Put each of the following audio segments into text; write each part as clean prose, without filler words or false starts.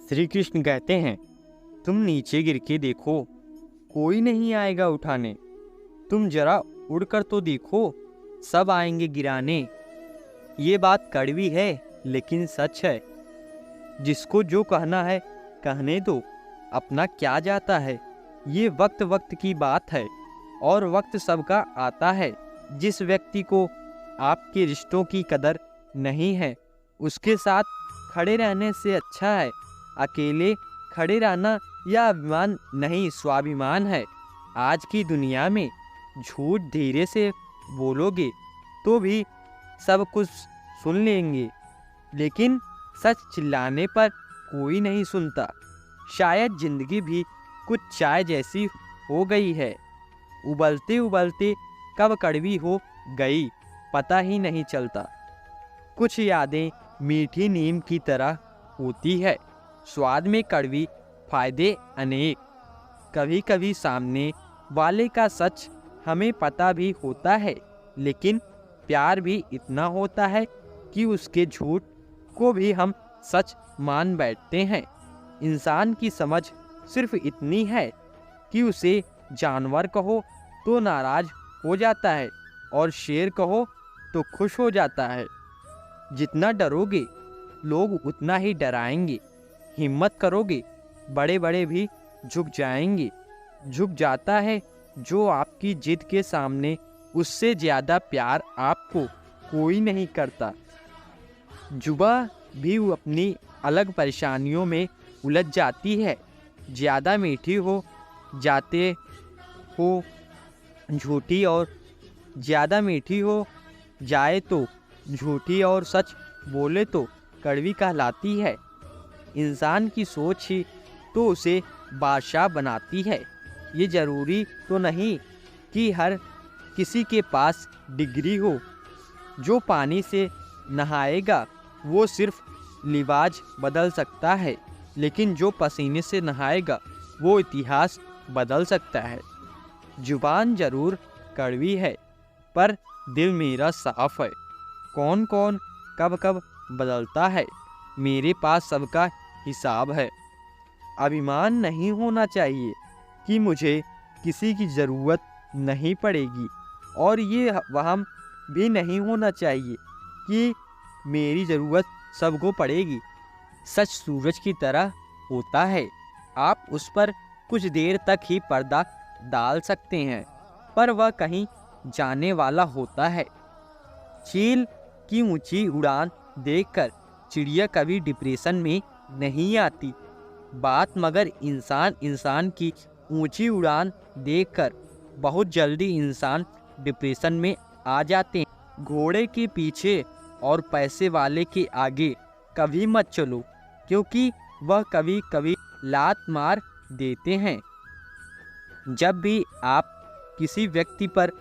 श्री कृष्ण कहते हैं, तुम नीचे गिर के देखो, कोई नहीं आएगा उठाने। तुम जरा उड़कर तो देखो, सब आएंगे गिराने। ये बात कड़वी है लेकिन सच है। जिसको जो कहना है कहने दो, अपना क्या जाता है। ये वक्त वक्त की बात है और वक्त सबका आता है। जिस व्यक्ति को आपके रिश्तों की कदर नहीं है, उसके साथ खड़े रहने से अच्छा है अकेले खड़े रहना। यह अभिमान नहीं, स्वाभिमान है। आज की दुनिया में झूठ धीरे से बोलोगे तो भी सब कुछ सुन लेंगे, लेकिन सच चिल्लाने पर कोई नहीं सुनता। शायद जिंदगी भी कुछ चाय जैसी हो गई है, उबलते उबलते कब कड़वी हो गई पता ही नहीं चलता। कुछ यादें मीठी नीम की तरह होती है, स्वाद में कड़वी, फायदे अनेक। कभी कभी सामने वाले का सच हमें पता भी होता है, लेकिन प्यार भी इतना होता है कि उसके झूठ को भी हम सच मान बैठते हैं। इंसान की समझ सिर्फ इतनी है कि उसे जानवर कहो तो नाराज हो जाता है और शेर कहो तो खुश हो जाता है। जितना डरोगे लोग उतना ही डराएंगे। हिम्मत करोगे बड़े बड़े भी झुक जाएंगे। झुक जाता है जो आपकी जिद के सामने, उससे ज़्यादा प्यार आपको कोई नहीं करता। जुबां भी अपनी अलग परेशानियों में उलझ जाती है। ज़्यादा मीठी हो जाते हो झूठी, और ज़्यादा मीठी हो जाए तो झूठी, और सच बोले तो कड़वी कहलाती है। इंसान की सोच ही तो उसे बादशाह बनाती है। ये ज़रूरी तो नहीं कि हर किसी के पास डिग्री हो। जो पानी से नहाएगा वो सिर्फ लिबास बदल सकता है, लेकिन जो पसीने से नहाएगा वो इतिहास बदल सकता है। जुबान ज़रूर कड़वी है पर दिल मेरा साफ है। कौन कौन कब कब बदलता है, मेरे पास सबका हिसाब है। अभिमान नहीं होना चाहिए कि मुझे किसी की ज़रूरत नहीं पड़ेगी, और ये वहम भी नहीं होना चाहिए कि मेरी ज़रूरत सबको पड़ेगी। सच सूरज की तरह होता है, आप उस पर कुछ देर तक ही पर्दा डाल सकते हैं, पर वह कहीं जाने वाला होता है। चील की ऊंची उड़ान देखकर चिड़िया कभी डिप्रेशन में नहीं आती। बात मगर इंसान की ऊंची उड़ान देखकर बहुत जल्दी इंसान डिप्रेशन में आ जाते हैं। घोड़े के पीछे और पैसे वाले के आगे कभी मत चलो, क्योंकि वह कभी कभी लात मार देते हैं। जब भी आप किसी व्यक्ति पर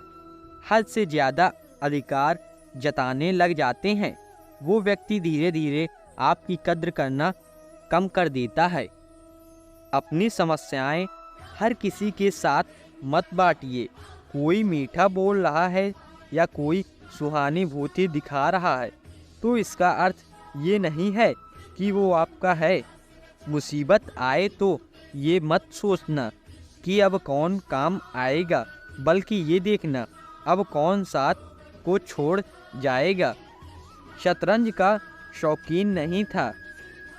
हद से ज़्यादा अधिकार जताने लग जाते हैं, वो व्यक्ति धीरे धीरे आपकी कद्र करना कम कर देता है। अपनी समस्याएं हर किसी के साथ मत बांटिए। कोई मीठा बोल रहा है या कोई सहानुभूति दिखा रहा है तो इसका अर्थ ये नहीं है कि वो आपका है। मुसीबत आए तो ये मत सोचना कि अब कौन काम आएगा, बल्कि ये देखना अब कौन साथ को छोड़ जाएगा। शतरंज का शौकीन नहीं था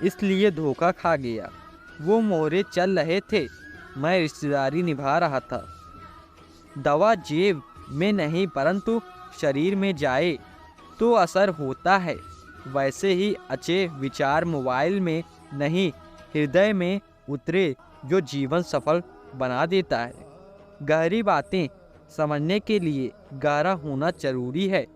इसलिए धोखा खा गया। वो मोहरे चल रहे थे, मैं रिश्तेदारी निभा रहा था। दवा जेब में नहीं परंतु शरीर में जाए तो असर होता है, वैसे ही अच्छे विचार मोबाइल में नहीं हृदय में उतरे जो जीवन सफल बना देता है। गहरी बातें समझने के लिए गहरा होना जरूरी है,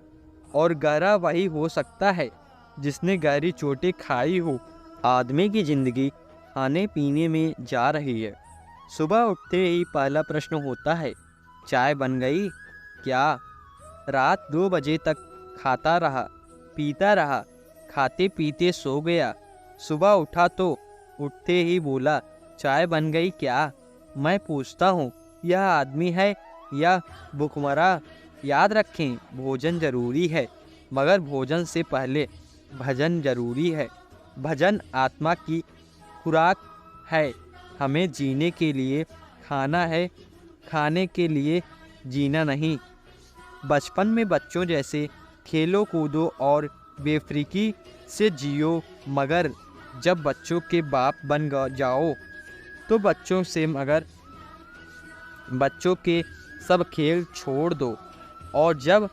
और गहरा वही हो सकता है जिसने गहरी चोटें खाई हो। आदमी की ज़िंदगी खाने पीने में जा रही है। सुबह उठते ही पहला प्रश्न होता है, चाय बन गई क्या? रात 2 बजे तक खाता रहा, पीता रहा, खाते पीते सो गया। सुबह उठा तो उठते ही बोला, चाय बन गई क्या? मैं पूछता हूँ, यह आदमी है या भुखमरा? याद रखें, भोजन जरूरी है, मगर भोजन से पहले भजन जरूरी है। भजन आत्मा की खुराक है, हमें जीने के लिए खाना है, खाने के लिए जीना नहीं। बचपन में बच्चों जैसे खेलो कूदो और बेफिक्री से जियो, मगर जब बच्चों के बाप बन जाओ तो बच्चों के सब खेल छोड़ दो, और जब